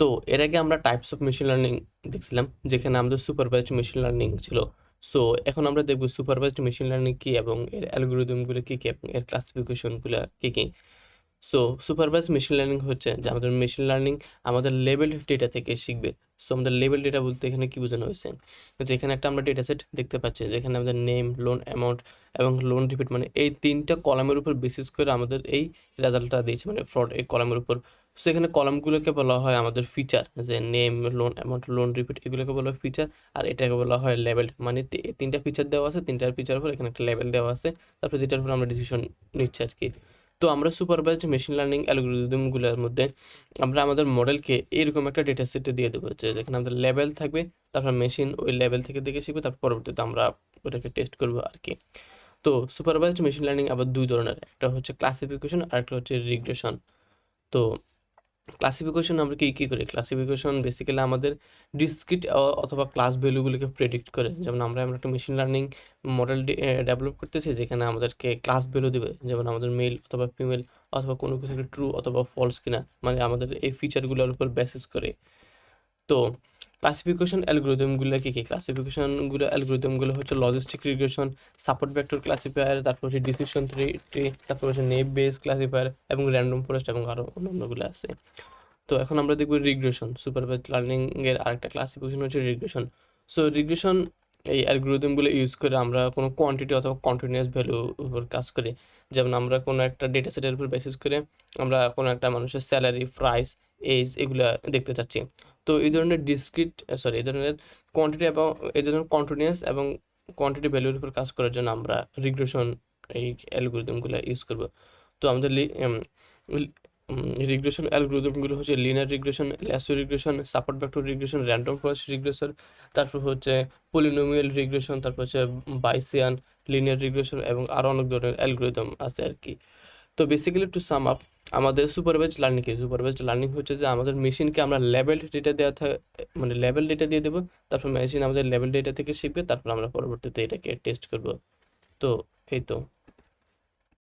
তো এর আগে আমরা টাইপস অফ মেশিন লার্নিং দেখছিলাম, যেখানে আমাদের সুপারভাইজড মেশিন লার্নিং ছিল। সো এখন আমরা দেখব সুপারভাইজড মেশিন লার্নিং কি এবং এর অ্যালগরিদমগুলো কি কি এবং এর ক্লাসিফিকেশনগুলো কি কি। সো সুপারভাইজ মেশিন লার্নিং হচ্ছে যে আমাদের মেশিন লার্নিং আমাদের লেভেল ডেটা থেকে শিখবে। সো আমাদের লেভেল ডেটা বলতে এখানে কি বোঝানো হয়েছে, যেখানে একটা আমরা ডেটা সেট দেখতে পাচ্ছি, যেখানে আমাদের নেম, লোন অ্যামাউন্ট এবং লোন রিপিট, মানে এই তিনটা কলামের উপর বেসিস করে আমাদের এই রেজাল্টটা দিয়েছে, মানে ফ্রড এই কলামের উপর। সো এখানে কলামগুলোকে বলা হয় আমাদের ফিচার, যে name, loan amount, loan repeat, এগুলোকে বলা হয় ফিচার। আর এটাকে বলা হয় লেভেল, মানে তিনটা ফিচার দেওয়া আছে, তিনটার ফিচার উপর এখানে একটা লেভেল দেওয়া আছে, তারপর যেটার উপর আমরা ডিসিশন নিচ্ছি আর কি। তো আমরা সুপারভাইজড মেশিন লার্নিং অ্যালগরিদমগুলোর মধ্যে আমরা আমাদের মডেলকে এরকম একটা ডেটা সেটে দিয়ে দেবো, যেখানে আমাদের লেভেল থাকবে, তারপর মেশিন ওই লেভেল থেকে দেখে শিখবে, তারপর পরবর্তীতে আমরা ওটাকে টেস্ট করবো আর কি। তো সুপারভাইজড মেশিন লার্নিং আবার দুই ধরনের, একটা হচ্ছে ক্লাসিফিকেশন আর একটা হচ্ছে রিগ্রেশন। তো ক্লাসিফিকেশন আমরা কি করি, ক্লাসিফিকেশন বেসিক্যালি আমাদের ডিসক্রিট অথবা ক্লাস ভ্যালুগুলোকে প্রেডিক্ট করে। যেমন আমরা একটা মেশিন লার্নিং মডেল ডেভেলপ করতেছি, যেখানে আমাদেরকে ক্লাস ভ্যালু দেবে, যেমন আমাদের মেল অথবা ফিমেল অথবা কোনো কিছু একটা ট্রু অথবা ফলস কিনা, মানে আমাদের এই ফিচারগুলোর উপর বেসিস করে। তো ক্লাসিফিকেশন অ্যালগরিদমগুলো কি কি, ক্লাসিফিকেশনগুলো অ্যালগরিদমগুলো হচ্ছে logistic regression, support vector classifier, তারপর হচ্ছে ডিসিশন ট্রি, তারপর হচ্ছে নেম বেস ক্লাসিফায়ার এবং র্যান্ডম ফরেস্ট এবং আরও অন্যান্যগুলো আছে। তো এখন আমরা দেখব রিগ্রেশন। সুপারভাইজড লার্নিং এর আরেকটা ক্লাসিফিকেশন হচ্ছে রিগ্রেশন। সো রিগ্রেশন এই অ্যালগরিদমগুলো ইউজ করে আমরা কোনো কোয়ান্টিটি অথবা কন্টিনিউয়াস ভ্যালু উপর কাজ করি। যেমন আমরা কোনো একটা ডেটা সেটের উপর বেসিস করে আমরা কোনো একটা মানুষের স্যালারি, প্রাইস, এজ এগুলা দেখতে চাচ্ছি। তো এই ধরনের এই ধরনের কোয়ান্টিটি এবং এই ধরনের কন্টিনিউয়াস এবং কোয়ান্টিটি ভ্যালুর উপর কাজ করার জন্য আমরা রিগ্রেশন এই অ্যালগরিদমগুলো ইউজ করব। তো আমাদের রিগ্রেশন অ্যালগরিদমগুলো হচ্ছে linear regression, lasso regression, support vector regression, random forest regression, তারপর হচ্ছে পলিনোমিয়াল রিগ্রেশন, তারপর হচ্ছে বাইসিয়ান লিনিয়ার রিগ্রেশন এবং আরও অনেক ধরনের অ্যালগরিদম আছে আর কি। তো বেসিক্যালি টু সাম আপ, আমাদের সুপারভাইজড লার্নিং কি, সুপারভাইজড লার্নিং হচ্ছে যে আমাদের মেশিনকে আমরা লেভেল ডেটা মানে লেভেল ডেটা দিয়ে দেবো, তারপর মেশিন আমাদের লেভেল ডেটা থেকে শিখবে, তারপর আমরা পরবর্তীতে এটাকে টেস্ট করব। তো এই তো।